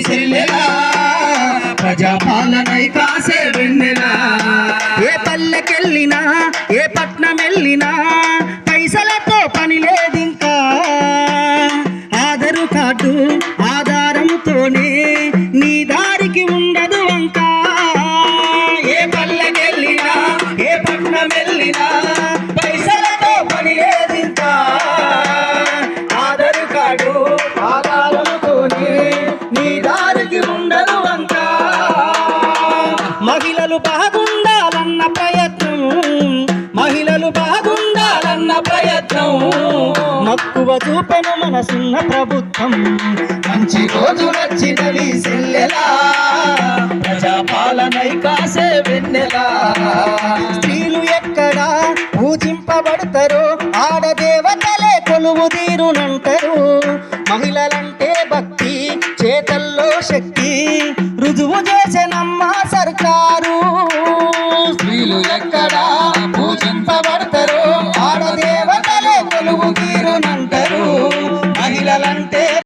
చెల్లెలా ప్రజాపాలనై కాసే వెన్నెలా. ఏ పల్లెకెళ్ళినా ఏ పట్నం వెళ్ళినా పైసలతో పని లేదింకా, ఆధారు కార్డు ఆధారంతోనే నీ దారికి ఉండదు వంకా. ఏ పల్లెకెళ్ళినా ఏ పట్నం వెళ్ళినా పైసలతో పని లేదింకా, ఆధారు కార్డు ఆధారంతోనే నీ దారికి ఉండదు వంకా. మహిళలు బాగుండాలన్న ప్రయత్నం, మహిళలు బాగుండాలన్న ప్రయత్నం మక్కువ చూపెను మనసున్న ప్రభుత్వం. మంచి రోజు వచ్చినవి చెల్లెలా ప్రజాపాలనై కాసే వెన్నెలా. స్త్రీలు ఎక్కడ పూజింపబడతారో ఆడదేవతలే కొలువు తీరునంటారు. మహిళలంటే భక్తి చేతల్లో శక్తి రుజువు చేసెనమ్మ సర్కారు. స్త్రీలు ఎక్కడ పూజింపబడతారో